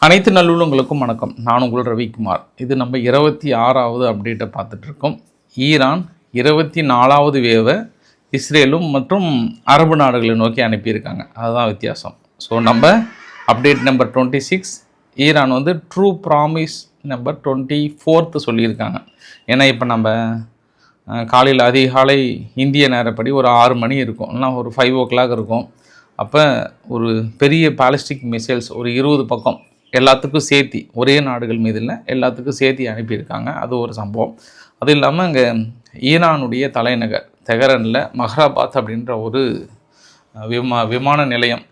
அனைத்து நல்லுள்ளங்களுக்கும் வணக்கம். நான் உங்கள் ரவிக்குமார். இது நம்ம 26வது அப்டேட்டை பார்த்துட்ருக்கோம். ஈரான் 24வது வேவை இஸ்ரேலும் மற்றும் அரபு நாடுகளை நோக்கி அனுப்பியிருக்காங்க. அதுதான் வித்தியாசம். ஸோ நம்ம update number 26, Iran true promise number 24 சொல்லியிருக்காங்க. ஏன்னா இப்போ நம்ம காலையில் அதிகாலை இந்திய நேரப்படி ஒரு 6 மணி இருக்கும், இல்லைனா ஒரு 5 o'clock இருக்கும். அப்போ ஒரு பெரிய பாலிஸ்டிக் மிசைல்ஸ் ஒரு 20 பக்கம் எல்லாத்துக்கும் சேர்த்தி, ஒரே நாடுகள் மீது இல்லை, எல்லாத்துக்கும் சேர்த்தி அனுப்பியிருக்காங்க. அது ஒரு சம்பவம். அது இல்லாமல் அங்கே ஈரானுடைய தலைநகர் தெஹரானில் மஹ்ராபாத் அப்படின்ற ஒரு விமான நிலையம்,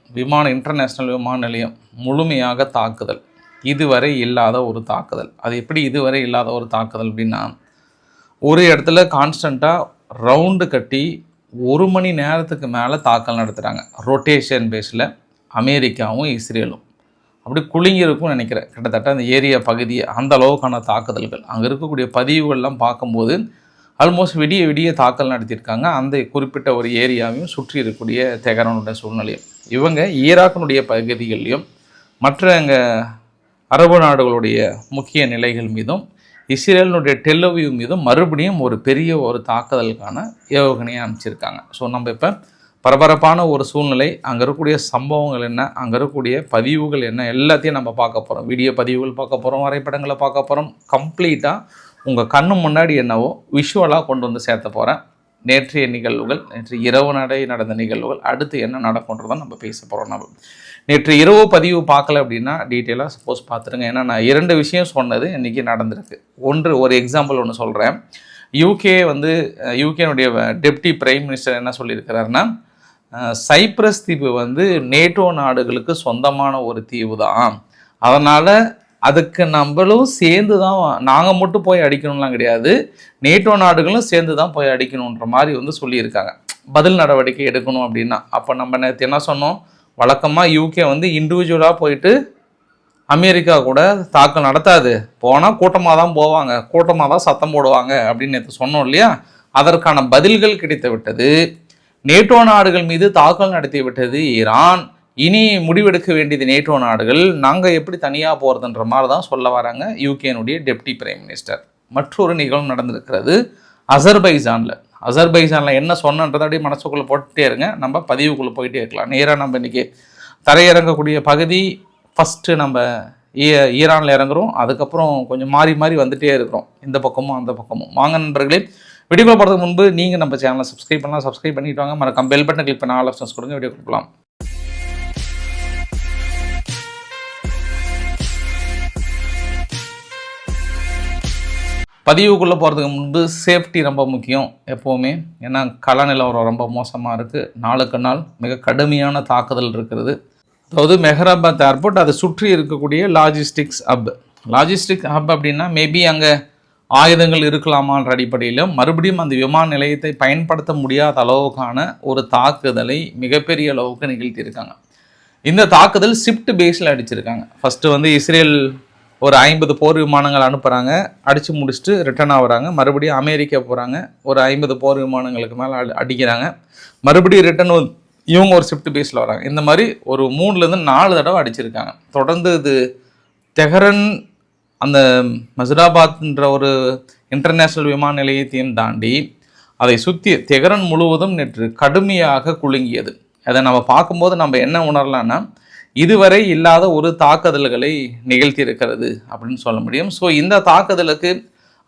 இன்டர்நேஷ்னல் விமான நிலையம் முழுமையாக தாக்குதல். இதுவரை இல்லாத ஒரு தாக்குதல். அது எப்படி இதுவரை இல்லாத ஒரு தாக்குதல் அப்படின்னா, ஒரு இடத்துல கான்ஸ்டண்ட்டாக ரவுண்டு கட்டி 1 மணி நேரத்துக்கு மேலே தாக்கல் நடத்துகிறாங்க. ரொட்டேஷன் பேஸில் அமெரிக்காவும் இஸ்ரேலும் அப்படி குலுங்கியிருக்கும்னு நினைக்கிறேன். கிட்டத்தட்ட அந்த ஏரியா பகுதியை அந்த அளவுக்கான தாக்குதல்கள், அங்கே இருக்கக்கூடிய பதிவுகள்லாம் பார்க்கும்போது ஆல்மோஸ்ட் விடிய தாக்கல் நடத்தியிருக்காங்க. அந்த குறிப்பிட்ட ஒரு ஏரியாவையும் சுற்றி இருக்கக்கூடிய தெஹரானுடைய சூழ்நிலையும், இவங்க ஈராக்கினுடைய பகுதிகளிலும் மற்ற அங்கே அரபு நாடுகளுடைய முக்கிய நிலைகள் மீதும் இஸ்ரேலினுடைய டெல்லவியூ மீதும் மறுபடியும் ஒரு பெரிய ஒரு தாக்குதலுக்கான ஏவுகணையை அமைச்சிருக்காங்க. ஸோ நம்ம இப்போ பரபரப்பான ஒரு சூழ்நிலை, அங்கே இருக்கக்கூடிய சம்பவங்கள் என்ன, அங்கே இருக்கக்கூடிய பதிவுகள் என்ன, எல்லாத்தையும் நம்ம பார்க்க போகிறோம். வீடியோ பதிவுகள் பார்க்க போகிறோம், வரைபடங்களை பார்க்க போகிறோம். கம்ப்ளீட்டாக உங்கள் கண்ணு முன்னாடி என்னவோ விஷுவலாக கொண்டு வந்து சேர்த்த போகிறேன். நேற்றைய நிகழ்வுகள், நேற்று இரவு நடந்த நிகழ்வுகள், அடுத்து என்ன நடக்கும்ன்றதான் நம்ம பேச போகிறோம். நம்ம நேற்று இரவு பதிவு பார்க்கல அப்படின்னா டீட்டெயிலாக சப்போஸ் பார்த்துருங்க. ஏன்னா நான் 2 விஷயம் சொன்னது இன்றைக்கி நடந்திருக்கு. ஒரு எக்ஸாம்பிள் ஒன்று சொல்கிறேன். யூகேனுடைய டெப்டி பிரைம் மினிஸ்டர் என்ன சொல்லியிருக்கிறாருன்னா, சைப்ரஸ் தீவு நேட்டோ நாடுகளுக்கு சொந்தமான ஒரு தீவு தான், அதனால் அதுக்கு நம்மளும் சேர்ந்து தான், நாங்கள் மட்டும் போய் அடிக்கணும்லாம் கிடையாது, நேட்டோ நாடுகளும் சேர்ந்து தான் போய் அடிக்கணுன்ற மாதிரி சொல்லியிருக்காங்க. பதில் நடவடிக்கை எடுக்கணும் அப்படின்னா. அப்போ நம்ம நேற்று என்ன சொன்னோம், வழக்கமாக யூகே இண்டிவிஜுவலாக போயிட்டு அமெரிக்கா கூட தாக்கல் நடத்தாது, போனால் கூட்டமாக தான் போவாங்க, கூட்டமாக தான் சத்தம் போடுவாங்க அப்படின்னு நேற்று சொன்னோம் இல்லையா. அதற்கான பதில்கள் கிடைத்து விட்டது. நேட்டோ நாடுகள் மீது தாக்கல் நடத்தி விட்டது ஈரான். இனி முடிவெடுக்க வேண்டியது நேட்டோ நாடுகள், நாங்கள் எப்படி தனியாக போகிறதுன்ற மாதிரி தான் சொல்ல வராங்க யூகேனுடைய டெப்டி பிரைம் மினிஸ்டர். மற்றொரு நிகழ்வு நடந்திருக்கிறது அசர்பைஜானில் என்ன சொன்னன்றதை அப்படியே மனசுக்குள்ளே போட்டுகிட்டே இருங்க. நம்ம பதிவுக்குள்ளே போயிட்டே இருக்கலாம். நேராக நம்ம இன்றைக்கி தரையிறங்கக்கூடிய பகுதி ஃபஸ்ட்டு நம்ம ஈரானில் இறங்குறோம். அதுக்கப்புறம் கொஞ்சம் மாறி வந்துகிட்டே இருக்கிறோம், இந்த பக்கமும் அந்த பக்கமும். வாங்க நண்பர்களே, வீடியோக்குள்ள போகிறதுக்கு முன்பு நீங்கள் நம்ம சேனலை சப்ஸ்கிரைப் பண்ணிட்டு வாங்க. மறக்காம பெல் பட்டனை கிளிக் பண்ண ஆல் ஆப்ஷன்ஸ் கொடுங்க. வீடியோ கொடுக்கலாம். பதிவுக்குள்ளே போகிறதுக்கு முன்பு சேஃப்டி ரொம்ப முக்கியம் எப்போவுமே. ஏன்னா கள நிலவரம் ரொம்ப மோசமாக இருக்குது. நாளுக்கு நாள் மிக கடுமையான தாக்குதல் இருக்கிறது. அதாவது மெஹ்ராபாத் ஏர்போர்ட், அதை சுற்றி இருக்கக்கூடிய லாஜிஸ்டிக் ஹப் அப்படின்னா மேபி அங்கே ஆயுதங்கள் இருக்கலாமான்ற அடிப்படையிலும் மறுபடியும் அந்த விமான நிலையத்தை பயன்படுத்த முடியாத அளவுக்கான ஒரு தாக்குதலை மிகப்பெரிய அளவுக்கு நிகழ்த்தியிருக்காங்க. இந்த தாக்குதல் ஷிஃப்ட் பேஸில் அடிச்சிருக்காங்க. ஃபஸ்ட்டு இஸ்ரேல் ஒரு 50 போர் விமானங்கள் அனுப்புகிறாங்க, அடித்து முடிச்சுட்டு ரிட்டர்ன் ஆகுறாங்க. மறுபடியும் அமெரிக்கா போகிறாங்க, ஒரு 50 போர் விமானங்களுக்கு மேலே அடிக்கிறாங்க. மறுபடியும் ரிட்டர்ன் இவங்க ஒரு ஷிஃப்ட் பேஸில் வராங்க. இந்த மாதிரி ஒரு 3-4 தடவை அடிச்சிருக்காங்க தொடர்ந்து. இது தெஹரான் அந்த மஸ்ராபாத்ன்ற ஒரு இன்டர்நேஷ்னல் விமான நிலையத்தையும் தாண்டி அதை சுற்றி தெஹரான் முழுவதும் நேற்று கடுமையாக குலுங்கியது. அதை நம்ம பார்க்கும்போது நம்ம என்ன உணரலான்னா, இதுவரை இல்லாத ஒரு தாக்குதல்களை நிகழ்த்தி இருக்கிறது அப்படின்னு சொல்ல முடியும். ஸோ இந்த தாக்குதலுக்கு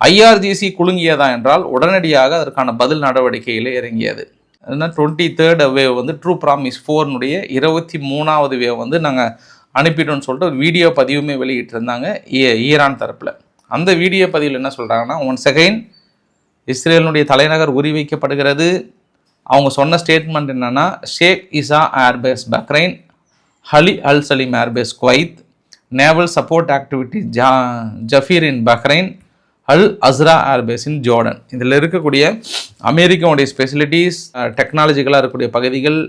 ஐஆர்ஜிசி குலுங்கியதா என்றால் உடனடியாக அதற்கான பதில் நடவடிக்கையில் இறங்கியது. அதுனா 23rd வேவ் ட்ரூ ப்ராமிஸ் 4 23வது வேவ் நாங்கள் அனுப்பிட்டோன்னு சொல்லிட்டு ஒரு வீடியோ பதிவுமே வெளியிட்டிருந்தாங்க ஈரான் தரப்பில். அந்த வீடியோ பதிவில் என்ன சொல்கிறாங்கன்னா, ஒன்ஸ் அகைன் இஸ்ரேலினுடைய தலைநகர் குறிவைக்கப்படுகிறது. அவங்க சொன்ன ஸ்டேட்மெண்ட் என்னென்னா, Sheikh Isa airbase Bahrain, Ali Al Salem airbase Kuwait, naval support activity Jufair in Bahrain, Al Azraq airbase in Jordan. இதில் இருக்கக்கூடிய அமெரிக்காவுடைய ஸ்பெசிலிட்டிஸ், டெக்னாலஜிக்கலாக இருக்கக்கூடிய பகுதிகள்,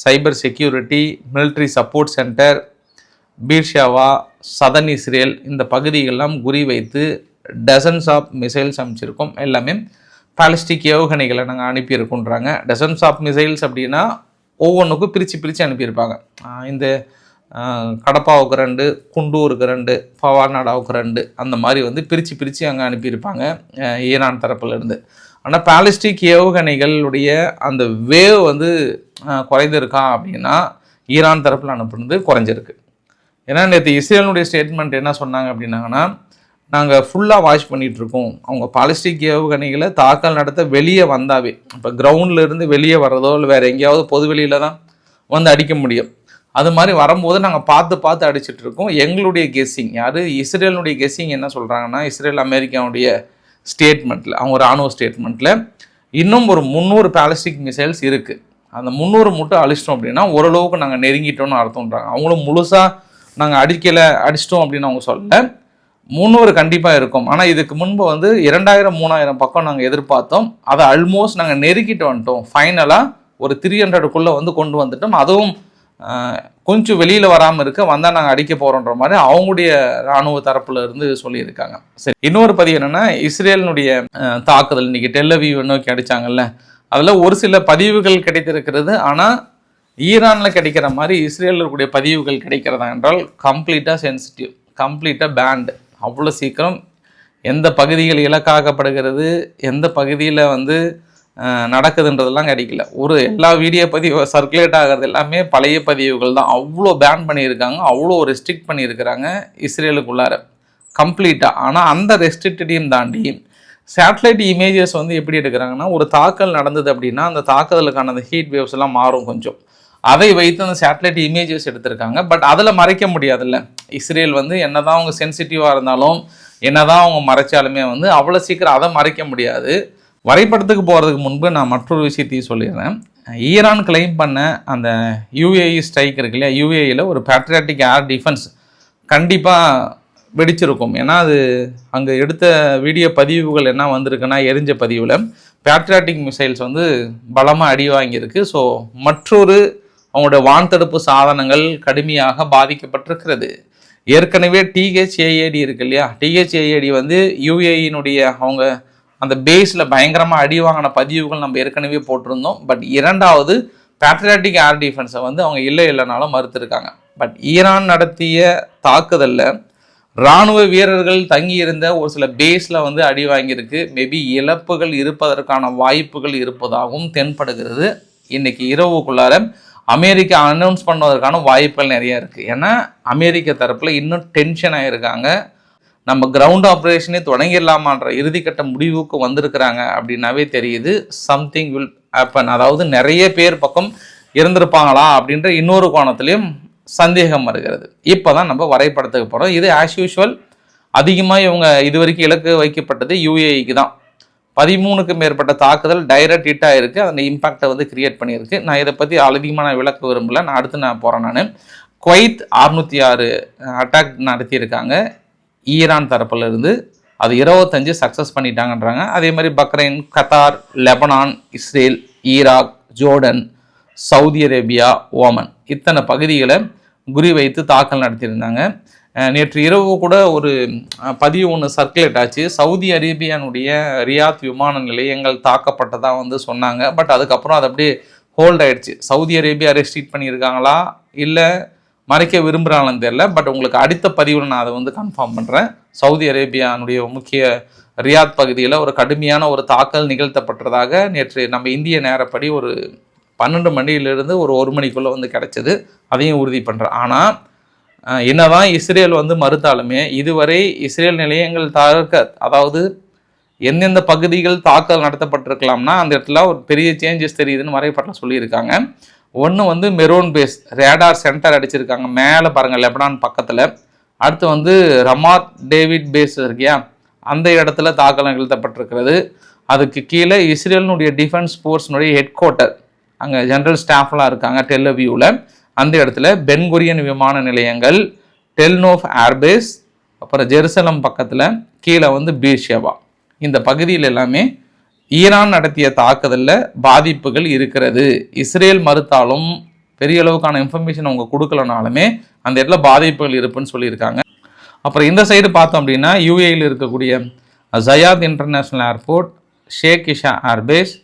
cyber security, military support center, Beersheba, southern Israel, இந்த பகுதிகளெல்லாம் குறிவைத்து டசன்ஸ் ஆஃப் மிசைல்ஸ் அமைச்சிருக்கோம். எல்லாமே பாலிஸ்டிக் ஏவுகணைகளை நாங்கள் அனுப்பியிருக்கோன்றாங்க. டசன்ஸ் ஆஃப் மிசைல்ஸ் அப்படின்னா ஒவ்வொன்றுக்கும் பிரித்து அனுப்பியிருப்பாங்க. இந்த கடப்பாவுக்கு 2, குண்டூருக்கு 2, பவானாடாவுக்கு 2 அந்த மாதிரி வந்து பிரித்து அங்கே அனுப்பியிருப்பாங்க ஈரான் தரப்புலேருந்து. ஆனால் பாலிஸ்டிக் ஏவுகணைகளுடைய அந்த வேவ் வந்து குறைந்திருக்கா அப்படின்னா ஈரான் தரப்பில் அனுப்புனது குறைஞ்சிருக்கு. ஏன்னா நேற்று இஸ்ரேலுடைய ஸ்டேட்மெண்ட் என்ன சொன்னாங்க அப்படின்னாங்கன்னா, நாங்கள் ஃபுல்லாக வாட்ச் பண்ணிகிட்ருக்கோம், அவங்க பாலிஸ்டிக் ஏவுகணைகளை தாக்கல் நடத்த வெளியே வந்தாவே, இப்போ கிரவுண்ட்லேருந்து வெளியே வர்றதோ இல்லை வேறு எங்கேயாவது பொது வெளியில் தான் வந்து அடிக்க முடியும், அது மாதிரி வரும்போது நாங்கள் பார்த்து அடிச்சிட்ருக்கோம். எங்களுடைய கெஸ்ஸிங், யார் இஸ்ரேலுடைய கெஸ்ஸிங் என்ன சொல்கிறாங்கன்னா, இஸ்ரேல் அமெரிக்காவுடைய ஸ்டேட்மெண்ட்டில், அவங்க ராணுவ ஸ்டேட்மெண்ட்டில் இன்னும் ஒரு 300 பாலிஸ்டிக் மிசைல்ஸ் இருக்குது, அந்த 300 மட்டும் அழிச்சிட்டோம் அப்படின்னா ஓரளவுக்கு நாங்கள் நெருங்கிட்டோம்னு அர்த்தம்ன்றாங்க. அவங்களும் முழுசாக நாங்கள் அடிச்சிட்டோம் அப்படின்னு அவங்க சொல்ல, 300 கண்டிப்பாக இருக்கும். ஆனால் இதுக்கு முன்பு வந்து 2000-3000 பக்கம் நாங்கள் எதிர்பார்த்தோம், அதை ஆல்மோஸ்ட் நாங்கள் நெருக்கிட்டு வந்துட்டோம், ஃபைனலாக ஒரு 300க்குள்ளே வந்து கொண்டு வந்துட்டோம், அதுவும் கொஞ்சம் வெளியில் வராமல் வந்தால் நாங்கள் அடிக்க போகிறோன்ற மாதிரி அவங்களுடைய இராணுவ தரப்புல இருந்து சொல்லியிருக்காங்க. சரி, இன்னொரு பதிவு என்னென்னா, இஸ்ரேலினுடைய தாக்குதல் இன்றைக்கி டெல்லவீவ் நோக்கி அடித்தாங்கல்ல, அதில் ஒரு சில பதிவுகள் கிடைத்திருக்கிறது. ஆனால் ஈரானில் கிடைக்கிற மாதிரி இஸ்ரேலில் இருக்கக்கூடிய பதிவுகள் கிடைக்கிறதா என்றால் கம்ப்ளீட்டாக சென்சிட்டிவ், கம்ப்ளீட்டாக பேண்டு. அவ்வளோ சீக்கிரம் எந்த பகுதிகள் இலக்காக்கப்படுகிறது, எந்த பகுதியில் வந்து நடக்குதுன்றதெல்லாம் கிடைக்கல. ஒரு எல்லா வீடியோ பதிவு சர்க்குலேட் ஆகிறது எல்லாமே பழைய பதிவுகள் தான். அவ்வளோ பேன் பண்ணியிருக்காங்க, அவ்வளோ ரெஸ்ட்ரிக்ட் பண்ணியிருக்கிறாங்க இஸ்ரேலுக்குள்ளார கம்ப்ளீட்டாக. ஆனால் அந்த ரெஸ்ட்ரிக்டடையும் தாண்டி சேட்டலைட் இமேஜஸ் வந்து எப்படி எடுக்கிறாங்கன்னா, ஒரு தாக்கல் நடந்தது அப்படின்னா அந்த தாக்குதலுக்கான அந்த ஹீட் வேவ்ஸ் எல்லாம் மாறும் கொஞ்சம், அதை வைத்து அந்த சேட்டலைட் இமேஜஸ் எடுத்திருக்காங்க. பட் அதில் மறைக்க முடியாதுல்ல, இஸ்ரேல் வந்து என்னதான் அவங்க சென்சிட்டிவாக இருந்தாலும் என்னதான் அவங்க மறைச்சாலுமே வந்து அவ்வளோ சீக்கிரம் அதை மறைக்க முடியாது. வரைபடத்துக்கு போகிறதுக்கு முன்பு நான் மற்றொரு விஷயத்தையும் சொல்லிடுறேன். ஈரான் கிளைம் பண்ண அந்த யூஏஇ ஸ்ட்ரைக் இருக்கு இல்லையா, யூஏஇயில் ஒரு பேட்ரியாட்டிக் ஏர் டிஃபென்ஸ் கண்டிப்பாக வெடிச்சிருக்கும். ஏன்னா அது அங்கே எடுத்த வீடியோ பதிவுகள் என்ன வந்திருக்குன்னா, எரிஞ்ச பதிவில் பேட்ரியாட்டிக் மிசைல்ஸ் வந்து பலமாக அடி வாங்கியிருக்கு. ஸோ மற்றொரு அவங்களுடைய வான்தடுப்பு சாதனங்கள் கடுமையாக பாதிக்கப்பட்டிருக்கிறது. ஏற்கனவே டிஹெச்ஏஏடி இருக்கு இல்லையா, டிஹெச்ஏஏடி வந்து யூஏஇனுடைய அவங்க அந்த பேஸில் பயங்கரமாக அடி வாங்கின பதிவுகள் நம்ம ஏற்கனவே போட்டிருந்தோம். பட் இரண்டாவது பேட்ரியாட்டிக் ஏர் டிஃபென்ஸை வந்து அவங்க இல்லைனாலும் மறுத்திருக்காங்க. பட் ஈரான் நடத்திய தாக்குதலில் இராணுவ வீரர்கள் தங்கியிருந்த ஒரு சில பேஸில் வந்து அடி வாங்கியிருக்கு. மேபி இழப்புகள் இருப்பதற்கான வாய்ப்புகள் இருப்பதாகவும் தென்படுகிறது. இன்றைக்கி இரவுக்குள்ளார அமெரிக்கா அனௌன்ஸ் பண்ணுவதற்கான வாய்ப்புகள் நிறையா இருக்குது. ஏன்னா அமெரிக்க தரப்பில் இன்னும் டென்ஷன் ஆகிருக்காங்க. நம்ம கிரவுண்ட் ஆப்ரேஷனே தொடங்கிடலாமான்ற இறுதிக்கட்ட முடிவுக்கு வந்திருக்கிறாங்க அப்படின்னாவே தெரியுது. Something will happen. அதாவது நிறைய பேர் பக்கம் இருந்திருப்பாங்களா அப்படின்ற இன்னொரு கோணத்துலேயும் சந்தேகம் வருகிறது. இப்போ தான் நம்ம வரைபடத்துக்கு போகிறோம். இது ஆஸ் யூஷுவல் அதிகமாக இவங்க இது வரைக்கும் இலக்கு வைக்கப்பட்டது யூஏஇக்கு தான். 13க்கு மேற்பட்ட தாக்குதல் டைரக்ட் ஹிட்டாக இருக்குது. அந்த இம்பேக்டை வந்து கிரியேட் பண்ணியிருக்கு. நான் இதை பற்றி அதிகமாக விளக்க விரும்பலை, நான் அடுத்து நான் போகிறேன். நான் குவைத் 606 அட்டாக் நடத்தியிருக்காங்க ஈரான் தரப்பில் இருந்து. அது 25 சக்ஸஸ் பண்ணிட்டாங்கன்றாங்க. அதே மாதிரி Bahrain, Qatar, Lebanon, Israel, Iraq, Jordan, Saudi Arabia, Oman இத்தனை பகுதிகளை குறிவைத்து தாக்கல் நடத்தியிருந்தாங்க. நேற்று இரவு கூட ஒரு பதிவு ஒன்று சர்க்குலேட் ஆச்சு. சவுதி அரேபியானுடைய ரியாத் விமான நிலையங்கள் தாக்கப்பட்டதாக வந்து சொன்னாங்க. பட் அதுக்கப்புறம் அது அப்படியே ஹோல்ட் ஆகிடுச்சு. சவுதி அரேபியா ரெஸ்ட்ரிக்ட் பண்ணியிருக்காங்களா இல்லை மறைக்க விரும்புகிறாங்கன்னு தெரியல. பட் உங்களுக்கு அடுத்த பதிவில் நான் அதை வந்து கன்ஃபார்ம் பண்ணுறேன். சவுதி அரேபியானுடைய முக்கிய ரியாத் பகுதியில் ஒரு கடுமையான ஒரு தாக்கல் நிகழ்த்தப்பட்டதாக நேற்று நம்ம இந்திய நேரப்படி ஒரு 12 மணியிலிருந்து ஒரு 1 மணிக்குள்ளே வந்து கிடச்சிது. அதையும் உறுதி பண்ணுறேன். ஆனால் என்னதான் இஸ்ரேல் வந்து மறுத்தாலுமே இதுவரை இஸ்ரேல் நிலையங்கள் அதாவது எந்தெந்த பகுதிகள் தாக்கல் நடத்தப்பட்டிருக்கலாம்னா அந்த இடத்துல ஒரு பெரிய சேஞ்சஸ் தெரியுதுன்னு வரைபடத்தில் சொல்லியிருக்காங்க. ஒன்று வந்து மெரோன் பேஸ் ரேடார் சென்டர் அடிச்சிருக்காங்க மேலே பாருங்கள், லெபனான் பக்கத்தில். அடுத்து வந்து ரமாத் டேவிட் பேஸ் இருக்கியா, அந்த இடத்துல தாக்கல் நிகழ்த்தப்பட்டிருக்கிறது. அதுக்கு கீழே இஸ்ரேலினுடைய டிஃபென்ஸ் ஃபோர்ஸ்னுடைய ஹெட் குவார்ட்டர், அங்கே ஜென்ரல் ஸ்டாஃப்லாம் இருக்காங்க டெல்லவியூவில். அந்த இடத்துல பென்குரியன் விமான நிலையங்கள், டெல்னோஃப் ஏர்பேஸ், அப்புறம் ஜெருசலம் பக்கத்தில் கீழே வந்து பீர்ஷேவா, இந்த பகுதியில் எல்லாமே ஈரான் நடத்திய தாக்குதலில் பாதிப்புகள் இருக்கிறது. இஸ்ரேல் மறுத்தாலும் பெரிய அளவுக்கான இன்ஃபர்மேஷன் அவங்க கொடுக்கலனாலுமே அந்த இடத்துல பாதிப்புகள் இருப்புன்னு சொல்லியிருக்காங்க. அப்புறம் இந்த சைடு பார்த்தோம் அப்படின்னா யூஏயில் இருக்கக்கூடிய ஜயாத் இன்டர்நேஷ்னல் ஏர்போர்ட், ஷேக் இஷா ஏர்பேஸ்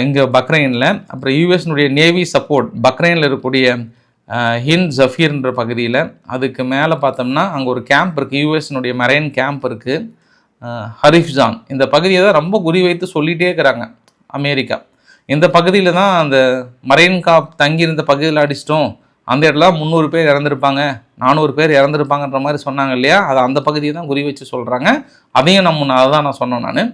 இங்கே பக்ரைனில், அப்புறம் யூஎஸ்னுடைய நேவி சப்போர்ட் பக்ரைனில் இருக்கக்கூடிய ஹிண்ட் ஜஃபீர்ன்ற பகுதியில். அதுக்கு மேலே பார்த்தோம்னா அங்கே ஒரு கேம்ப் இருக்குது, யூஎஸ்னுடைய மரைன் கேம்ப் இருக்குது, ஹரிஃப்ஜான். இந்த பகுதியை தான் ரொம்ப குறிவைத்து சொல்லிகிட்டே இருக்கிறாங்க அமெரிக்கா. இந்த பகுதியில் தான் அந்த மரைன் காப் தங்கியிருந்த பகுதியில் அடிச்சிட்டோம், அந்த இடத்துல 300 பேர் இறந்துருப்பாங்க, 400 பேர் இறந்துருப்பாங்கன்ற மாதிரி சொன்னாங்க இல்லையா. அது அந்த பகுதியை தான் குறி வச்சு சொல்கிறாங்க. அதையும் அதை தான் நான் சொன்னேன் நான்.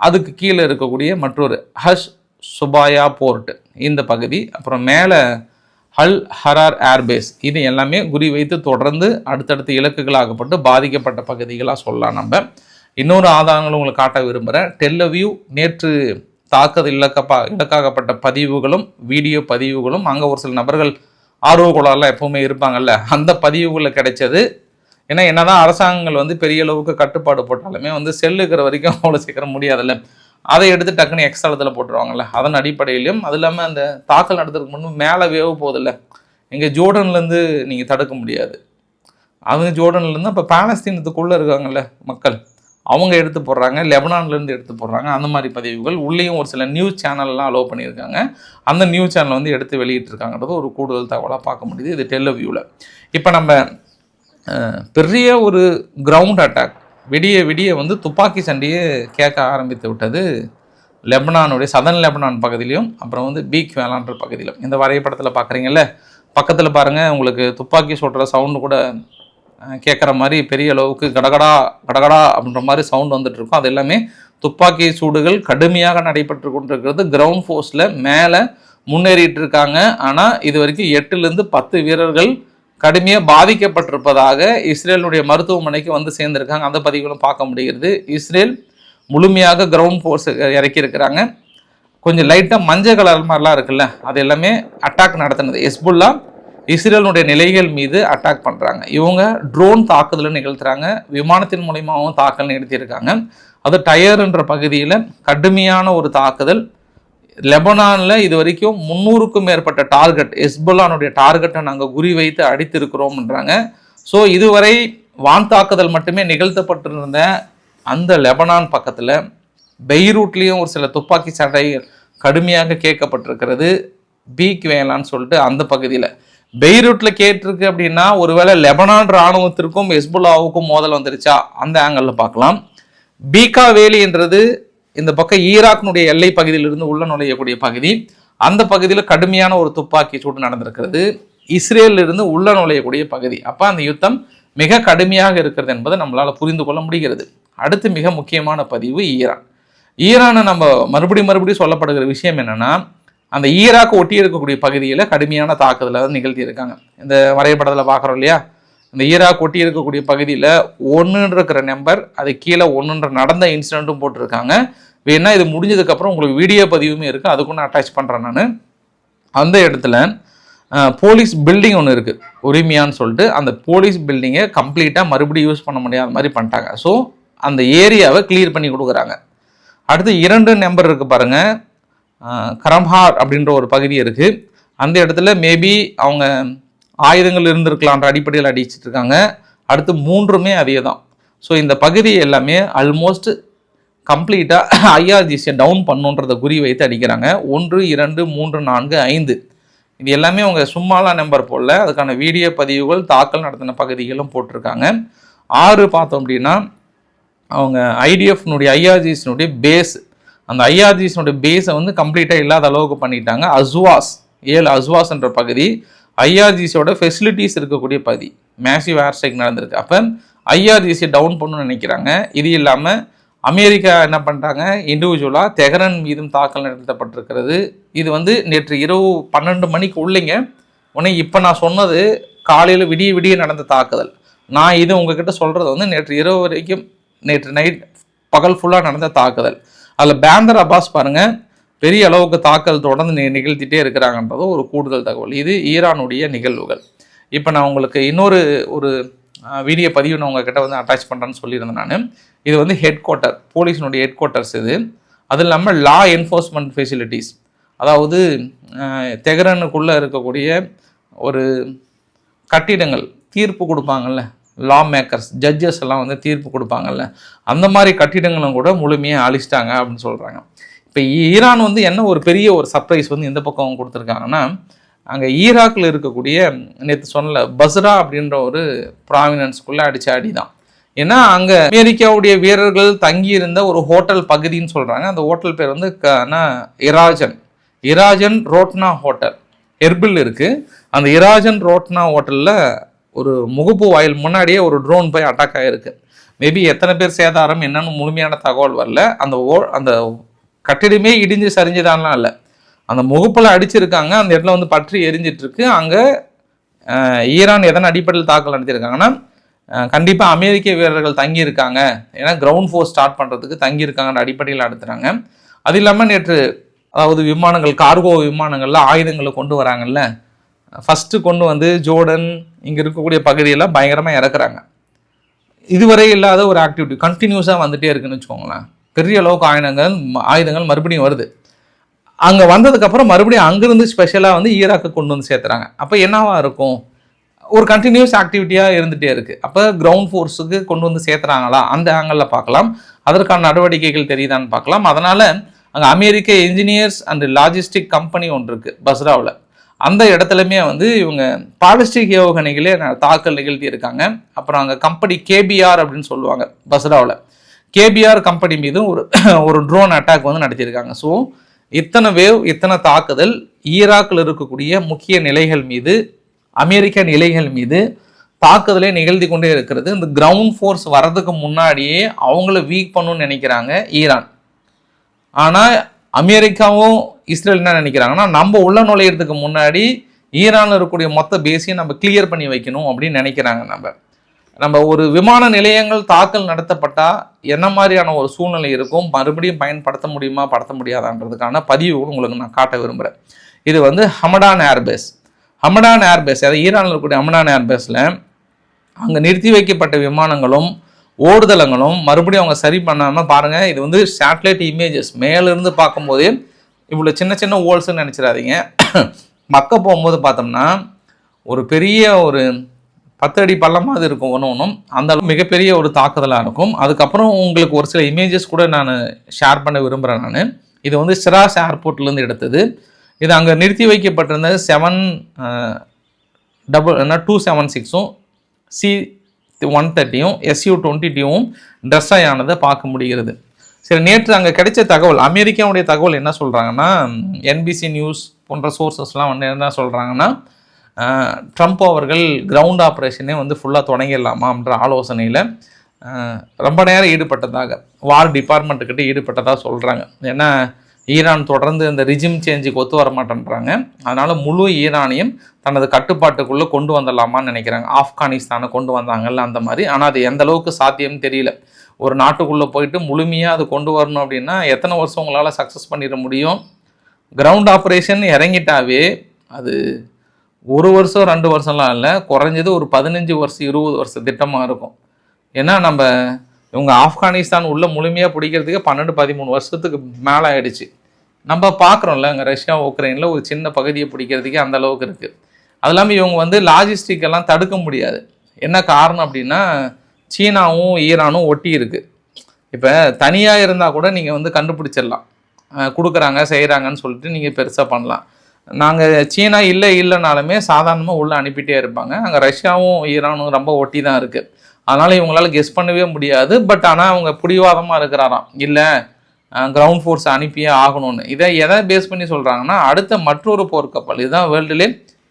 அதுக்கு கீழே இருக்கக்கூடிய மற்றொரு ஹஷ் சுபாயா போர்ட் இந்த பகுதி, அப்புறம் மேலே அல் ஹரார் ஏர்பேஸ், இது எல்லாமே குறி வைத்து தொடர்ந்து அடுத்தடுத்த இலக்குகளாகப்பட்டு பாதிக்கப்பட்ட பகுதிகளாக சொல்லலாம். நம்ம இன்னொரு ஆதாரங்களும் உங்களுக்கு காட்ட விரும்புகிறேன். டெல் அவீவ் நேற்று தாக்குதல் இலக்காகப்பட்ட பதிவுகளும் வீடியோ பதிவுகளும், அங்கே ஒரு சில நபர்கள் ஆர்வக்குழாலாம் எப்பவுமே இருப்பாங்கல்ல, அந்த பதிவுகளில் கிடைச்சது. ஏன்னா என்னதான் அரசாங்கங்கள் பெரிய அளவுக்கு கட்டுப்பாடு போட்டாலுமே செல்லுக்கிற வரைக்கும் அவ்வளோ சீக்கிரம் முடியாதுல்ல. அதை எடுத்து டக்குன்னு எக்ஸ்தளத்தில் போட்டுருவாங்கள்ல. அதன் அடிப்படையிலையும் அது இல்லாமல் அந்த தாக்கல் நடத்துறதுக்கு முன்பு மேலே வேவ போதில்ல, இங்கே ஜோர்டன்லேருந்து நீங்கள் தடுக்க முடியாது. அவங்க ஜோர்டன்லேருந்து இப்போ பாலஸ்தீனத்துக்குள்ளே இருக்காங்கல்ல மக்கள், அவங்க எடுத்து போடுறாங்க, லெபனான்லேருந்து எடுத்து போடுறாங்க. அந்த மாதிரி பதிவுகள் உள்ளேயும் ஒரு சில நியூஸ் சேனல்லாம் அலோவ் பண்ணியிருக்காங்க. அந்த நியூஸ் சேனல் எடுத்து வெளியிட்டிருக்காங்கன்றது ஒரு கூடுதல் தகவலாக பார்க்க முடியுது. இது டெல் அவீவில். இப்போ நம்ம பெரிய ஒரு கிரவுண்ட் அட்டாக் விடிய துப்பாக்கி சண்டையே கேட்க ஆரம்பித்து விட்டது லெபனானுடைய சதன் லெபனான் பகுதியிலையும், அப்புறம் பீக் வேளாண்ற பகுதியிலும். இந்த வரைபடத்தில் பார்க்குறீங்கல்ல, பக்கத்தில் பாருங்கள், உங்களுக்கு துப்பாக்கி சொல்கிற சவுண்டு கூட கேட்குற மாதிரி பெரிய அளவுக்கு கடகடா கடகடா அப்படின்ற மாதிரி சவுண்ட் வந்துட்டுருக்கும். அது எல்லாமே துப்பாக்கி சூடுகள் கடுமையாக நடைபெற்று கொண்டிருக்கிறது. கிரவுண்ட் ஃபோர்ஸில் மேலே முன்னேறிட்டு இருக்காங்க. ஆனால் இது வரைக்கும் 8லேருந்து 10 வீரர்கள் கடுமையாக பாதிக்கப்பட்டிருப்பதாக இஸ்ரேலுடைய மருத்துவமனைக்கு சேர்ந்துருக்காங்க. அந்த பதிவுகளும் பார்க்க முடிகிறது. இஸ்ரேல் முழுமையாக கிரவுண்ட் ஃபோர்ஸ் இறக்கியிருக்கிறாங்க. கொஞ்சம் லைட்டாக மஞ்சள் கலர் மாதிரிலாம் இருக்குல்ல, அது எல்லாமே அட்டாக் நடத்தினது. ஹெஸ்புல்லா இஸ்ரேலுடைய நிலைகள் மீது அட்டாக் பண்ணுறாங்க. இவங்க ட்ரோன் தாக்குதலை நிகழ்த்துறாங்க, விமானத்தின் மூலயமாவும் தாக்கல் நிகழ்த்தியிருக்காங்க. அது டயர்ன்ற பகுதியில் கடுமையான ஒரு தாக்குதல். லெபனானில் இது வரைக்கும் 300க்கும் மேற்பட்ட டார்கெட், ஹெஸ்புல்லானுடைய டார்கெட்டை நாங்கள் குறி வைத்து அடித்திருக்கிறோம்ன்றாங்க. ஸோ இதுவரை வான் தாக்குதல் மட்டுமே நிகழ்த்தப்பட்டிருந்த அந்த லெபனான் பக்கத்தில் பெய்ரூட்லேயும் ஒரு சில துப்பாக்கி சண்டை கடுமையாக கேட்கப்பட்டிருக்கிறது. பீக் வேலான்னு சொல்லிட்டு அந்த பகுதியில் பெய்ரூட்டில் கேட்டிருக்கு அப்படின்னா ஒருவேளை லெபனான் இராணுவத்திற்கும் ஹெஸ்புல்லாவுக்கும் மோதல் வந்துருச்சா, அந்த ஆங்கிளில் பார்க்கலாம். பீகா வேலின்றது இந்த பக்கம் ஈராக்கினுடைய எல்லை பகுதியிலிருந்து உள்ள நுழையக்கூடிய பகுதி. அந்த பகுதியில் கடுமையான ஒரு துப்பாக்கி சூடு நடந்திருக்கிறது. இஸ்ரேலிருந்து உள்ள நுழையக்கூடிய பகுதி. அப்போ அந்த யுத்தம் மிக கடுமையாக இருக்கிறது என்பதை நம்மளால் புரிந்து கொள்ள முடிகிறது. அடுத்து மிக முக்கியமான பதிவு ஈரான். ஈரானை நம்ம மறுபடியும் சொல்லப்படுகிற விஷயம் என்னென்னா, அந்த ஈராக் ஒட்டி இருக்கக்கூடிய பகுதியில் கடுமையான தாக்குதலை நிகழ்த்தியிருக்காங்க. இந்த வரைபடத்தில் பார்க்குறோம் இல்லையா, இந்த ஈராக் ஒட்டி இருக்கக்கூடிய பகுதியில் 1 இருக்கிற நம்பர், அது கீழே 1 நடந்த இன்சிடென்ட்டும் போட்டிருக்காங்க. வேணா இது முடிஞ்சதுக்கப்புறம் உங்களுக்கு வீடியோ பதிவுமே இருக்குது, அதுக்கு நான் அட்டாச் பண்ணுறேன் நான். அந்த இடத்துல போலீஸ் பில்டிங் ஒன்று இருக்குது, உரிமையான்னு சொல்லிட்டு. அந்த போலீஸ் பில்டிங்கை கம்ப்ளீட்டாக மறுபடியும் யூஸ் பண்ண முடியாத மாதிரி பண்ணிட்டாங்க. ஸோ அந்த ஏரியாவை கிளியர் பண்ணி கொடுக்குறாங்க. அடுத்து 2 நம்பர் இருக்குது பாருங்கள், கரம்ஹார் அப்படின்ற ஒரு பகுதி இருக்குது. அந்த இடத்துல மேபி அவங்க ஆயுதங்கள் இருந்திருக்கலான்ற அடிப்படையில் அடிச்சிட்டு இருக்காங்க. அடுத்து 3மே அதே தான். ஸோ இந்த பகுதி எல்லாமே ஆல்மோஸ்ட் கம்ப்ளீட்டாக ஐஆர்ஜிசியை டவுன் பண்ணுன்றதை குறி வைத்து அடிக்கிறாங்க. 1, 2, 3, 4, 5 இது எல்லாமே அவங்க சும்மாலாம் நம்பர் போடல, அதுக்கான வீடியோ பதிவுகள் தாக்கல் நடத்தின பகுதிகளும் போட்டிருக்காங்க. 6 பார்த்தோம் அப்படின்னா அவங்க ஐடிஎஃப்னுடைய ஐஆர்ஜிசினுடைய பேஸ், அந்த ஐஆர்ஜிசினுடைய பேஸை கம்ப்ளீட்டாக இல்லாத அளவுக்கு பண்ணிட்டாங்க. அஸ்வாஸ் 7 அஸ்வாஸ்ன்ற பகுதி ஐஆர்ஜிசியோட ஃபெசிலிட்டிஸ் இருக்கக்கூடிய பகுதி. மேசிவ் ஏர் ஸ்ட்ரைக் நடந்திருக்கு. அப்போ ஐஆர்ஜிசியை டவுன் பண்ணணும்னு நினைக்கிறாங்க. இது இல்லாமல் அமெரிக்கா என்ன பண்ணிட்டாங்க, இண்டிவிஜுவலாக தெஹ்ரான் மீதும் தாக்கல் நடத்தப்பட்டிருக்கிறது. இது நேற்று இரவு 12 மணிக்கு உள்ளீங்க. உடனே இப்போ நான் சொன்னது காலையில் விடிய நடந்த தாக்குதல். நான் இது உங்ககிட்ட சொல்கிறது நேற்று இரவு வரைக்கும், நேற்று நைட் பகல் ஃபுல்லாக நடந்த தாக்குதல். அதில் பேந்தர் அப்பாஸ் பாருங்கள், பெரிய அளவுக்கு தாக்கல் தொடர்ந்து நிகழ்த்திட்டே இருக்கிறாங்கன்றது ஒரு கூடுதல் தகவல். இது ஈரானுடைய நிகழ்வுகள். இப்போ நான் உங்களுக்கு இன்னொரு ஒரு வீடியோ பதிவு நான் உங்ககிட்ட அட்டாச் பண்ணுறேன்னு சொல்லியிருந்தேன் நான். இது ஹெட் குவார்ட்டர், போலீஸினுடைய ஹெட் குவார்ட்டர்ஸ் இது. அது இல்லாமல் லா என்ஃபோர்ஸ்மெண்ட் ஃபெசிலிட்டிஸ், அதாவது தெஹ்ரானுக்குள்ளே இருக்கக்கூடிய ஒரு கட்டிடங்கள், தீர்ப்பு கொடுப்பாங்கல்ல, லா மேக்கர்ஸ், ஜட்ஜஸ் எல்லாம் தீர்ப்பு கொடுப்பாங்கல்ல, அந்த மாதிரி கட்டிடங்களும் கூட முழுமையாக அழிச்சிட்டாங்க அப்படின்னு சொல்கிறாங்க. இப்போ ஈரான் என்ன ஒரு பெரிய ஒரு சர்ப்ரைஸ் இந்த பக்கம் கொடுத்துருக்காங்கன்னா, அங்கே ஈராக்கில் இருக்கக்கூடிய நேற்று சொன்னல பஸ்ரா அப்படின்ற ஒரு ப்ராவினன்ஸ்குள்ளே அடித்த அடி தான். ஏன்னா அங்கே அமெரிக்காவுடைய வீரர்கள் தங்கியிருந்த ஒரு ஹோட்டல் பகுதின்னு சொல்கிறாங்க. அந்த ஹோட்டல் பேர் வந்து இராஜன் ரோட்னா ஹோட்டல் எர்பில் இருக்குது. அந்த இராஜன் ரோட்னா ஹோட்டலில் ஒரு முகப்பு வாயில் முன்னாடியே ஒரு ட்ரோன் போய் அட்டாக் ஆகிருக்கு. மேபி எத்தனை பேர் சேதாரம் என்னன்னு முழுமையான தகவல் வரல. அந்த கட்டிடமே இடிஞ்சு சரிஞ்சுதான்லாம் இல்லை, அந்த முகப்பில் அடிச்சிருக்காங்க. அந்த இடத்துல வந்து பற்றி எரிஞ்சிட்ருக்கு. அங்கே ஈரான் எதன் அடிப்படையில் தாக்கல் நடத்தியிருக்காங்கன்னா கண்டிப்பாக அமெரிக்க வீரர்கள் தங்கியிருக்காங்க, ஏன்னா கிரவுண்ட் ஃபோர்ஸ் ஸ்டார்ட் பண்ணுறதுக்கு தங்கியிருக்காங்கன்ற அடிப்படையில் நடத்துகிறாங்க. அது இல்லாமல் நேற்று அதாவது விமானங்கள் கார்கோ விமானங்களில் ஆயுதங்களை கொண்டு வராங்கல்ல, ஃபஸ்ட்டு கொண்டு வந்து ஜோர்டன் இங்கே இருக்கக்கூடிய பகுதியெல்லாம் பயங்கரமாக இறக்குறாங்க. இதுவரை இல்லாத ஒரு ஆக்டிவிட்டி கண்டினியூஸாக வந்துகிட்டே இருக்குன்னு வச்சுக்கோங்களேன். பெரிய அளவுக்கு ஆயுதங்கள் மறுபடியும் வருது. அங்கே வந்ததுக்கப்புறம் மறுபடியும் அங்கேருந்து ஸ்பெஷலாக வந்து ஈராக்கு கொண்டு வந்து சேர்த்துறாங்க. அப்போ என்னவா இருக்கும், ஒரு கண்டினியூஸ் ஆக்டிவிட்டியாக இருந்துகிட்டே இருக்குது. அப்போ கிரவுண்ட் ஃபோர்ஸுக்கு கொண்டு வந்து சேர்த்துறாங்களா, அந்த ஆங்கிளில் பார்க்கலாம். அதற்கான நடவடிக்கைகள் தெரியுதான்னு பார்க்கலாம். அதனால் அங்கே அமெரிக்க இன்ஜினியர்ஸ் அண்ட் லாஜிஸ்டிக் கம்பெனி ஒன்று இருக்குது பஸ்ராவில். அந்த இடத்துலையுமே வந்து இவங்க பாலிஸ்டிக் ஏவுகணைகளே தாக்கல் நிகழ்த்தி இருக்காங்க. அப்புறம் அங்கே கம்பெனி கேபிஆர் அப்படின்னு சொல்லுவாங்க பஸ்ராவில், கேபிஆர் கம்பெனி மீதும் ஒரு ட்ரோன் அட்டாக் வந்து நடத்தியிருக்காங்க. ஸோ இத்தனை தாக்குதல் ஈராக்கில் இருக்கக்கூடிய முக்கிய நிலைகள் மீது, அமெரிக்க நிலைகள் மீது தாக்குதலே நிகழ்த்தி கொண்டே இருக்கிறது. இந்த கிரவுண்ட் ஃபோர்ஸ் வர்றதுக்கு முன்னாடியே அவங்கள வீக் பண்ணணும்னு நினைக்கிறாங்க ஈரான். ஆனால் அமெரிக்காவும் இஸ்ரேல் என்ன நினைக்கிறாங்கன்னா, நம்ம உள்ள நுழையிறதுக்கு முன்னாடி ஈரானில் இருக்கக்கூடிய மொத்த பேஸையும் நம்ம கிளியர் பண்ணி வைக்கணும் அப்படின்னு நினைக்கிறாங்க. நம்ம ஒரு விமான நிலையங்கள் தாக்கல் நடத்தப்பட்டால் என்ன மாதிரியான ஒரு சூழ்நிலை இருக்கும், மறுபடியும் பயன்படுத்த முடியுமா படுத்த முடியாதான்றதுக்கான பதிவு உங்களுக்கு நான் காட்ட விரும்புகிறேன். இது வந்து ஹமடான் ஏர்பேஸ், அதாவது ஈரானில் இருக்கக்கூடிய ஹமடான் ஏர்பேஸில் அங்கே நிறுத்தி வைக்கப்பட்ட விமானங்களும் ஓடுதளங்களும் மறுபடியும் அவங்க சரி பண்ணாமல் பாருங்கள். இது வந்து சேட்டலைட் இமேஜஸ் மேலேருந்து பார்க்கும்போது இவ்வளோ சின்ன சின்ன ஹோல்ஸ்ன்னு நினச்சிடாதீங்க. மக்க போகும்போது பார்த்தோம்னா ஒரு பெரிய ஒரு 10 அடி பள்ளமாக இருக்கும் ஒன்றும், அந்த அளவு மிகப்பெரிய ஒரு தாக்குதலாக இருக்கும். அதுக்கப்புறம் உங்களுக்கு ஒரு சில இமேஜஸ் கூட நான் ஷேர் பண்ண விரும்புகிறேன். நான் இது வந்து சிராஸ் ஏர்போர்ட்லேருந்து எடுத்தது. இது அங்கே நிறுத்தி வைக்கப்பட்டிருந்த 276 C-130 SU-22 ட்ரெஸ் ஆனதை பார்க்க முடிகிறது. சரி, நேற்று அங்கே கிடைச்ச தகவல், அமெரிக்காவுடைய தகவல் என்ன சொல்கிறாங்கன்னா, என்பிசி நியூஸ் போன்ற சோர்சஸ்லாம் வந்து என்ன சொல்கிறாங்கன்னா, ட்ரம்ப் அவர்கள் கிரவுண்ட் ஆப்ரேஷனே வந்து ஃபுல்லாக தொடங்கிடலாமான்ற ஆலோசனையில் ரொம்ப நேரம் ஈடுபட்டதாக, வார் டிபார்ட்மெண்ட்டுக்கிட்ட ஈடுபட்டதாக சொல்கிறாங்க. ஏன்னா ஈரான் தொடர்ந்து இந்த ரிஜிம் சேஞ்சுக்கு ஒத்து வர மாட்டேன்றாங்க. அதனால் முழு ஈரானையும் தனது கட்டுப்பாட்டுக்குள்ளே கொண்டு வந்துடலாமான்னு நினைக்கிறாங்க. ஆப்கானிஸ்தானை கொண்டு வந்தாங்கல்ல அந்த மாதிரி. ஆனால் அது எந்த அளவுக்கு சாத்தியம்னு தெரியல. ஒரு நாட்டுக்குள்ளே போயிட்டு முழுமையாக அது கொண்டு வரணும் அப்படின்னா எத்தனை வருஷம் உங்களால் சக்ஸஸ் பண்ணிட முடியும்? கிரவுண்ட் ஆப்ரேஷன் இறங்கிட்டாவே அது 1 வருஷம் 2 வருஷம்லாம் இல்லை, குறைஞ்சது ஒரு 15 வருஷம் 20 வருஷம் திட்டமாக இருக்கும். ஏன்னா இவங்க ஆப்கானிஸ்தான் உள்ள முழுமையாக பிடிக்கிறதுக்கு 12-13 வருஷத்துக்கு மேலே ஆகிடுச்சு. நம்ம பார்க்குறோம்ல, அங்கே ரஷ்யா உக்ரைனில் ஒரு சின்ன பகுதியை பிடிக்கிறதுக்கே அந்த அளவுக்கு இருக்குது. அது இல்லாமல் இவங்க வந்து லாஜிஸ்டிக்கெல்லாம் தடுக்க முடியாது. என்ன காரணம் அப்படின்னா, சீனாவும் ஈரானும் ஒட்டி இருக்குது. இப்போ தனியாக இருந்தால் கூட நீங்கள் வந்து கண்டுபிடிச்சிடலாம், கொடுக்குறாங்க செய்கிறாங்கன்னு சொல்லிட்டு நீங்கள் பெருசாக பண்ணலாம். நாங்கள் சீனா இல்லைனாலுமே சாதாரணமாக உள்ளே அனுப்பிட்டே இருப்பாங்க. அங்கே ரஷ்யாவும் ஈரானும் ரொம்ப ஒட்டி தான் இருக்குது. அதனால் இவங்களால கெஸ் பண்ணவே முடியாது. பட் ஆனால் அவங்க பிடிவாதமாக இருக்கிறாராம், இல்லை கிரவுண்ட் ஃபோர்ஸ் அனுப்பியே ஆகணும்னு. எதை பேஸ் பண்ணி சொல்கிறாங்கன்னா, அடுத்த மற்றொரு போர்க்கப்பல், இதுதான் வேர்ல்டுலே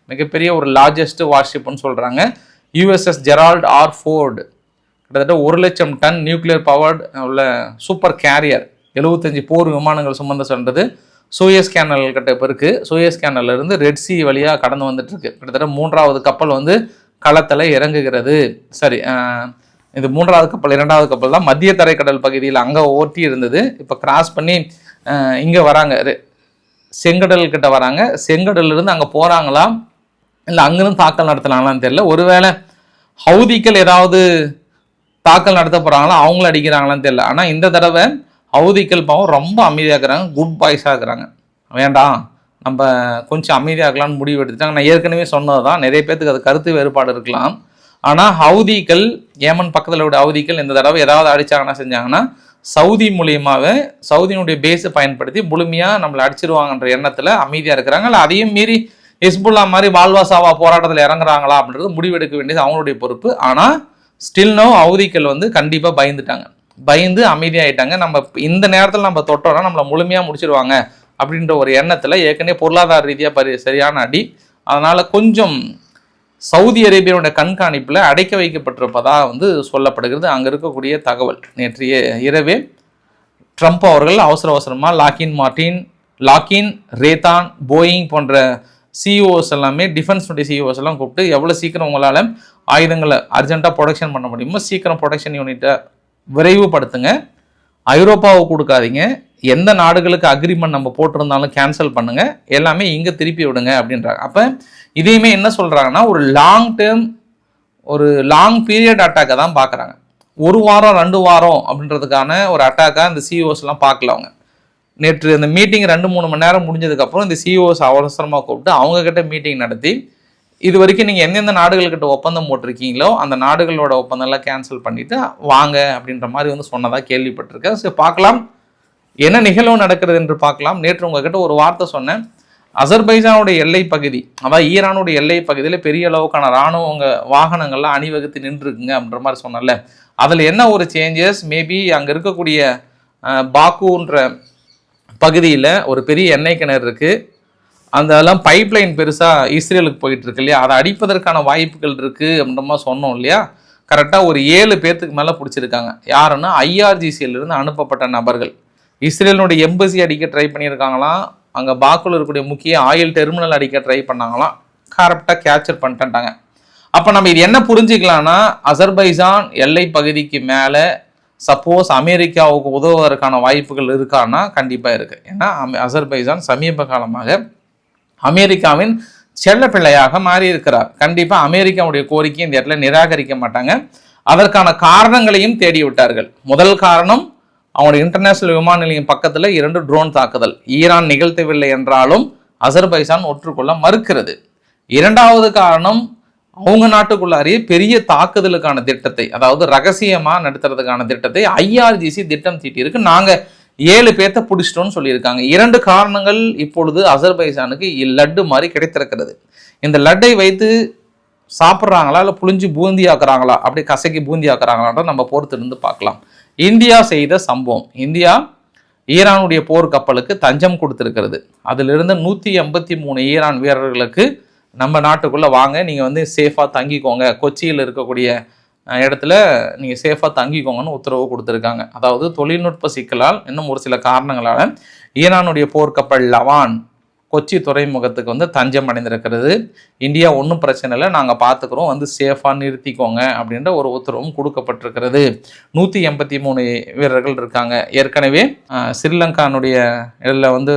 மிகப்பெரிய ஒரு லார்ஜஸ்ட் வார்ஷிப்னு சொல்கிறாங்க, USS ஜெரால்ட் ஆர் ஃபோர்டு. கிட்டத்தட்ட 1,00,000 டன் நியூக்ளியர் பவர்டு உள்ள சூப்பர் கேரியர், 75 போர் விமானங்கள் சுமந்து சென்றது சூயஸ் கேனல் கிட்ட இப்போ இருக்குது. சூயஸ் கேனல்லேருந்து ரெட் சி வழியாக கடந்து வந்துட்டுருக்கு. கிட்டத்தட்ட 3வது கப்பல் வந்து களத்தில் இறங்குகிறது. சரி, இது 3வது கப்பல். 2வது கப்பல் தான் மத்திய தரைக்கடல் பகுதியில் அங்கே ஓட்டி இருந்தது. இப்போ கிராஸ் பண்ணி இங்கே வராங்க, செங்கடல் கிட்ட வராங்க. செங்கடல்லிருந்து அங்கே போகிறாங்களா இல்லை அங்கேருந்து தாக்கல் நடத்துனாங்களான்னு தெரியல. ஒருவேளை ஹவுதிகள் ஏதாவது தாக்கல் நடத்த போகிறாங்களா, அவங்கள அடிக்கிறாங்களான்னு தெரியல. ஆனால் இந்த தடவை ஹவுதிகள் பாவம் ரொம்ப அமைதியாகிறாங்க, குட் பாய்ஸாக இருக்கிறாங்க. வேண்டாம், நம்ம கொஞ்சம் அமைதியாகலான்னு முடிவு எடுத்துட்டாங்க. நான் ஏற்கனவே சொன்னது தான், நிறைய பேர்த்துக்கு அது கருத்து வேறுபாடு இருக்கலாம். ஆனால் ஹவுதிகள், ஏமன் பக்கத்தில் விட ஹவுதிகள் இந்த தடவை ஏதாவது அடித்தாங்கன்னா செஞ்சாங்கன்னா சவுதி மூலியமாகவே சவுதியினுடைய பேஸை பயன்படுத்தி முழுமையாக நம்மளை அடிச்சிருவாங்கன்ற எண்ணத்தில் அமைதியாக இருக்கிறாங்க. இல்லை அதையும் மீறி ஹிஸ்புல்லா மாதிரி வால்வாசாவா போராட்டத்தில் இறங்குறாங்களா அப்படின்றது முடிவெடுக்க வேண்டியது அவங்களுடைய பொறுப்பு. ஆனால் ஸ்டில் நோ ஹவுதிகள் வந்து கண்டிப்பாக பயந்து அமைதியாயிட்டாங்க. நம்ம இந்த நேரத்தில் நம்ம தொட்டோம்னா நம்மளை முழுமையாக முடிச்சிருவாங்க அப்படின்ற ஒரு எண்ணத்தில் ஏற்கனவே பொருளாதார ரீதியாக சரியான அடி. அதனால் கொஞ்சம் சவுதி அரேபியாவுடைய கண்காணிப்பில் அடைக்க வைக்கப்பட்டிருப்பதாக வந்து சொல்லப்படுகிறது. அங்கே இருக்கக்கூடிய தகவல் நேற்றைய இரவே ட்ரம்ப் அவர்கள் அவசரமாக லாக்கின் ரேதான் போயிங் போன்ற சிஇஓஸ் எல்லாமே டிஃபென்ஸுடைய சிஇஓஸ் எல்லாம் கூப்பிட்டு எவ்வளோ சீக்கிரம் உங்களால் ஆயுதங்களை அர்ஜென்ட்டாக ப்ரொடக்ஷன் பண்ண முடியுமோ சீக்கிரம் ப்ரொடக்ஷன் யூனிட்டை விரைவுபடுத்துங்க, ஐரோப்பாவுக்கு கொடுக்காதீங்க, எந்த நாடுகளுக்கு அக்ரிமெண்ட் நம்ம போட்டிருந்தாலும் கேன்சல் பண்ணுங்க, எல்லாமே இங்கே திருப்பி விடுங்க அப்படின்றாங்க. அப்போ இதையுமே என்ன சொல்கிறாங்கன்னா ஒரு லாங் பீரியட் அட்டாக்கை தான் பார்க்குறாங்க. 1 வாரம் 2 வாரம் அப்படின்றதுக்கான ஒரு அட்டாக்காக இந்த சிஇஓஸ்லாம் பார்க்கல. அவங்க நேற்று இந்த மீட்டிங் 2-3 மணி நேரம் முடிஞ்சதுக்கப்புறம் இந்த சிஇஓஸ் அவசரமாக கூப்பிட்டு அவங்கக்கிட்ட மீட்டிங் நடத்தி இது வரைக்கும் நீங்கள் எந்தெந்த நாடுகள்கிட்ட ஒப்பந்தம் போட்டிருக்கீங்களோ அந்த நாடுகளோட ஒப்பந்தம்லாம் கேன்சல் பண்ணிவிட்டு வாங்க அப்படின்ற மாதிரி வந்து சொன்னதாக கேள்விப்பட்டிருக்கேன். ஸோ பார்க்கலாம் என்ன நிகழ்வு நடக்கிறது என்று பார்க்கலாம். நேற்று உங்ககிட்ட ஒரு வார்த்தை சொன்னேன், அசர்பைஜானுடைய எல்லை பகுதி, அதாவது ஈரானுடைய எல்லை பகுதியில் பெரிய அளவுக்கான இராணுவ வாகனங்கள்லாம் அணிவகுத்து நின்றுருக்குங்க அப்படின்ற மாதிரி சொன்னல. அதில் என்ன ஒரு சேஞ்சஸ், மேபி அங்கே இருக்கக்கூடிய பாக்குன்ற பகுதியில் ஒரு பெரிய எண்ணெய் கிணறு இருக்குது, அதெல்லாம் பைப்லைன் பெருசாக இஸ்ரேலுக்கு போயிட்டு இருக்கு இல்லையா, அதை அடிப்பதற்கான வாய்ப்புகள் இருக்குது அப்படின்ற மாதிரி சொன்னோம் இல்லையா. கரெக்டாக ஒரு 7 பேர்த்துக்கு மேலே பிடிச்சிருக்காங்க. யாருன்னா IRGCயிலிருந்து அனுப்பப்பட்ட நபர்கள். இஸ்ரேலுடைய எம்பசி அடிக்க ட்ரை பண்ணியிருக்காங்களாம், அங்கே பாக்குல இருக்கக்கூடிய முக்கிய ஆயில் டெர்மினல் அடிக்க ட்ரை பண்ணாங்களாம், கரெக்டாக கேப்சர் பண்ணிட்டாங்க. அப்போ நம்ம இது என்ன புரிஞ்சுக்கலாம்னா, அசர்பைஜான் எல்லை பகுதிக்கு மேலே சப்போஸ் அமெரிக்காவுக்கு உதவுவதற்கான வாய்ப்புகள் இருக்கான்னா கண்டிப்பாக இருக்குது. ஏன்னா அசர்பைஜான் சமீப காலமாக அமெரிக்காவின் செல்ல பிள்ளையாக மாறி இருக்கிறார். கண்டிப்பாக அமெரிக்காவுடைய கோரிக்கையை இந்த இடத்துல நிராகரிக்க மாட்டாங்க. அதற்கான காரணங்களையும் தேடி விட்டார்கள். முதல் காரணம், அவங்களுடைய இன்டர்நேஷனல் விமான நிலையம் பக்கத்தில் 2 ட்ரோன் தாக்குதல் ஈரான் நிகழ்த்தவில்லை என்றாலும் அசர்பைஜான் ஒற்றுக்கொள்ள மறுக்கிறது. 2வது காரணம், அவங்க நாட்டுக்குள்ளாரியே பெரிய தாக்குதலுக்கான திட்டத்தை, அதாவது ரகசியமாக நடத்துறதுக்கான திட்டத்தை IRGC திட்டம் தீட்டியிருக்கு. நாங்கள் 7 பேர்த்த பிடிச்சிட்டோன்னு சொல்லியிருக்காங்க. 2 காரணங்கள் இப்பொழுது அசர்பைஜானுக்கு லட்டு மாதிரி கிடைத்திருக்கிறது. இந்த லட்டை வைத்து சாப்பிட்றாங்களா இல்லை புளிஞ்சு பூந்தி ஆக்குறாங்களா, அப்படி கசக்கி பூந்தி ஆக்குறாங்களான்ற நம்ம பொறுத்திருந்து பார்க்கலாம். இந்தியா செய்த சம்பவம், இந்தியா ஈரானுடைய போர் கப்பலுக்கு தஞ்சம் கொடுத்திருக்கிறது. அதிலிருந்து 183 ஈரான் வீரர்களுக்கு நம்ம நாட்டுக்குள்ளே வாங்க, நீங்கள் வந்து சேஃபாக தங்கிக்கோங்க, கொச்சியில் இருக்கக்கூடிய இடத்துல நீங்கள் சேஃபாக தங்கிக்கோங்கன்னு உத்தரவு கொடுத்துருக்காங்க. அதாவது தொழில்நுட்ப சிக்கலால் இன்னும் ஒரு சில காரணங்களால் ஈரானுடைய போர்க்கப்பல் லவான் கொச்சி துறைமுகத்துக்கு வந்து தஞ்சம் அடைந்திருக்கிறது. இந்தியா ஒன்றும் பிரச்சனை இல்லை, நாங்கள் பார்த்துக்குறோம், வந்து சேஃபாக நிறுத்திக்கோங்க அப்படின்ற ஒரு உத்தரவும் கொடுக்கப்பட்டிருக்கிறது. 183 வீரர்கள் இருக்காங்க. ஏற்கனவே ஸ்ரீலங்கானுடைய இதில் வந்து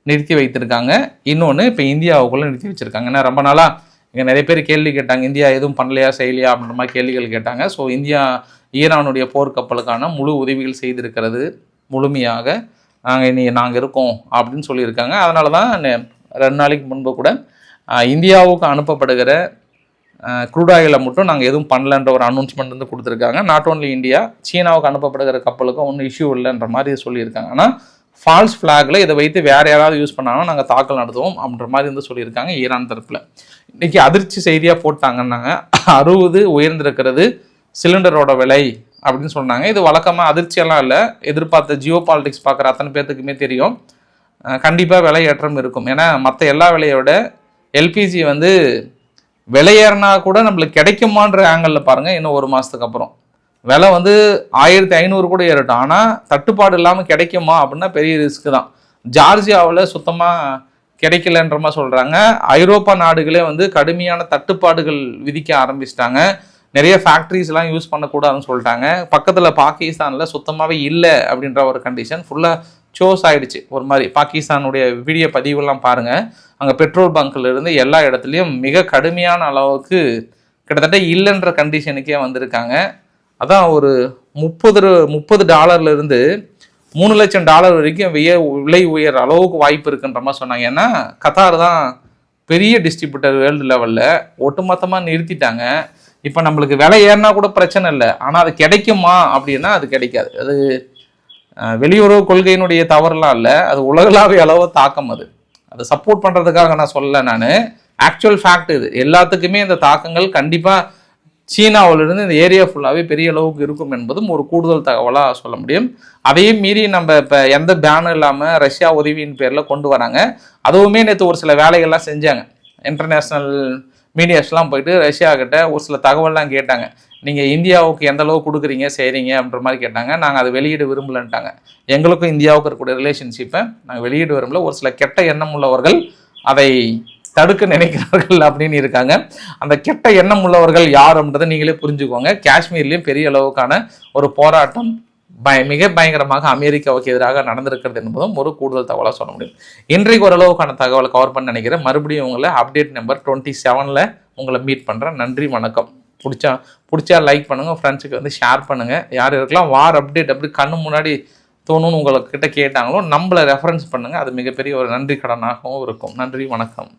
நிறுத்தி வைத்திருக்காங்க. இன்னொன்று இப்போ இந்தியாவுக்குள்ளே நிறுத்தி வச்சுருக்காங்க. ஏன்னா ரொம்ப நாளாக இங்கே நிறைய பேர் கேள்வி கேட்டாங்க, இந்தியா எதுவும் பண்ணலையா செய்யலையா அப்படின்ற மாதிரி கேள்விகள் கேட்டாங்க. ஸோ இந்தியா ஈரானுடைய போர்க்கப்பலுக்கான முழு உதவிகள் செய்திருக்கிறது. முழுமையாக நாங்கள் இருக்கோம் அப்படின்னு சொல்லியிருக்காங்க. அதனால தான் 2 நாளைக்கு முன்பு கூட இந்தியாவுக்கு அனுப்பப்படுகிற க்ரூட் ஆயிலை மட்டும் நாங்கள் எதுவும் பண்ணலன்ற ஒரு அனௌன்ஸ்மெண்ட் வந்து கொடுத்துருக்காங்க. நாட் ஓன்லி இந்தியா, சீனாவுக்கு அனுப்பப்படுகிற கப்பலுக்கும் ஒன்றும் இஷ்யூ இல்லைன்ற மாதிரி சொல்லியிருக்காங்க. ஆனால் ஃபால்ஸ் ஃப்ளாகில் இதை வைத்து வேறு யாராவது யூஸ் பண்ணாங்கன்னா நாங்கள் தாக்கல் நடத்துவோம் அப்படின்ற மாதிரி வந்து சொல்லியிருக்காங்க ஈரான் தரப்பில். இன்றைக்கி அதிர்ச்சி செய்தியாக போட்டாங்கன்னாங்க, 60 உயர்ந்திருக்கிறது சிலிண்டரோட விலை அப்படின்னு சொன்னாங்க. இது வழக்கமாக அதிர்ச்சியெல்லாம் இல்லை, எதிர்பார்த்த ஜியோ பாலிடிக்ஸ் பார்க்குற அத்தனை பேர்த்துக்குமே தெரியும் கண்டிப்பாக விலை ஏற்றம் இருக்கும். ஏன்னா மற்ற எல்லா விலையோட எல்பிஜி வந்து விலையேறினா கூட நம்மளுக்கு கிடைக்குமான்ற ஆங்கிளில் பாருங்கள். இன்னும் 1 மாதத்துக்கு அப்புறம் விலை வந்து 1500 கூட ஏறட்டும், ஆனால் தட்டுப்பாடு இல்லாமல் கிடைக்குமா அப்படின்னா பெரிய ரிஸ்க்கு தான். ஜார்ஜியாவில் சுத்தமாக கிடைக்கலன்ற மாதிரி சொல்கிறாங்க. ஐரோப்பா நாடுகளே வந்து கடுமையான தட்டுப்பாடுகள் விதிக்க ஆரம்பிச்சிட்டாங்க. நிறைய ஃபேக்ட்ரிஸ்லாம் யூஸ் பண்ணக்கூடாதுன்னு சொல்லிட்டாங்க. பக்கத்தில் பாகிஸ்தானில் சுத்தமாகவே இல்லை அப்படின்ற ஒரு கண்டிஷன் ஃபுல்லாக சோஸ் ஆகிடுச்சு. ஒரு மாதிரி பாகிஸ்தானுடைய வீடியோ பதிவுலாம் பாருங்கள், அங்கே பெட்ரோல் பங்க்லேருந்து எல்லா இடத்துலையும் மிக கடுமையான அளவுக்கு கிட்டத்தட்ட இல்லைன்ற கண்டிஷனுக்கே வந்திருக்காங்க. அதான் ஒரு $30 $3 லட்சம் வரைக்கும் விலை உயர் அளவுக்கு வாய்ப்பு இருக்குன்ற மாதிரி சொன்னாங்க. ஏன்னா கத்தார் தான் பெரிய டிஸ்ட்ரிபியூட்டர் வேர்ல்டு லெவலில், ஒட்டுமொத்தமாக நிறுத்திட்டாங்க. இப்போ நம்மளுக்கு விலை ஏறினா கூட பிரச்சனை இல்லை, ஆனால் அது கிடைக்குமா அப்படின்னா அது கிடைக்காது. அது வெளியுறவு கொள்கையினுடைய தவறுலாம் இல்லை, அது உலகளாவிய அளவு தாக்கம். அது அதை சப்போர்ட் பண்ணுறதுக்காக நான் சொல்லலை. நான் ஆக்சுவல் ஃபேக்ட் இது. எல்லாத்துக்குமே இந்த தாக்கங்கள் கண்டிப்பாக சீனாவிலிருந்து இந்த ஏரியா ஃபுல்லாகவே பெரிய அளவுக்கு இருக்கும் என்பதும் ஒரு கூடுதல் தகவலாக சொல்ல முடியும். அதையும் மீறி நம்ம இப்போ எந்த பேனும் இல்லாமல் ரஷ்யா உதவியின் பேரில் கொண்டு வராங்க. அதுவுமே நேற்று ஒரு சில வேலைகள்லாம் செஞ்சாங்க. இன்டர்நேஷ்னல் மீடியாஸ்லாம் போயிட்டு ரஷ்யா கிட்ட ஒரு சில தகவல்லாம் கேட்டாங்க. நீங்கள் இந்தியாவுக்கு எந்த அளவுக்கு கொடுக்குறீங்க செய்கிறீங்க அப்படின்ற மாதிரி கேட்டாங்க. நாங்கள் அதை வெளியிட விரும்பலன்ட்டாங்க. எங்களுக்கும் இந்தியாவுக்கு இருக்கக்கூடிய ரிலேஷன்ஷிப்பை நாங்கள் வெளியிட விரும்பல. ஒரு சில கெட்ட எண்ணம் உள்ளவர்கள் அதை தடுக்க நினைக்கிறார்கள் அப்படின்னு இருக்காங்க. அந்த கெட்ட எண்ணம் உள்ளவர்கள் யார் அப்படின்றத நீங்களே புரிஞ்சுக்கோங்க. காஷ்மீர்லேயும் பெரிய அளவுக்கான ஒரு போராட்டம் மிக பயங்கரமாக அமெரிக்காவுக்கு எதிராக நடந்திருக்கிறது என்பதும் ஒரு கூடுதல் தகவலாக சொல்ல முடியும். இன்றைக்கு ஓரளவுக்கான தகவலை கவர் பண்ண நினைக்கிறேன். மறுபடியும் உங்களை அப்டேட் நம்பர் 27 உங்களை மீட் பண்ணுறேன். நன்றி, வணக்கம். பிடிச்சா லைக் பண்ணுங்கள், ஃப்ரெண்ட்ஸுக்கு வந்து ஷேர் பண்ணுங்கள். யார் இருக்கலாம் வார் அப்டேட் அப்படி கண்ணு முன்னாடி தோணுன்னு உங்கள்கிட்ட கேட்டாங்களோ நம்மளை ரெஃபரன்ஸ் பண்ணுங்கள். அது மிகப்பெரிய ஒரு நன்றி கடனாகவும் இருக்கும். நன்றி, வணக்கம்.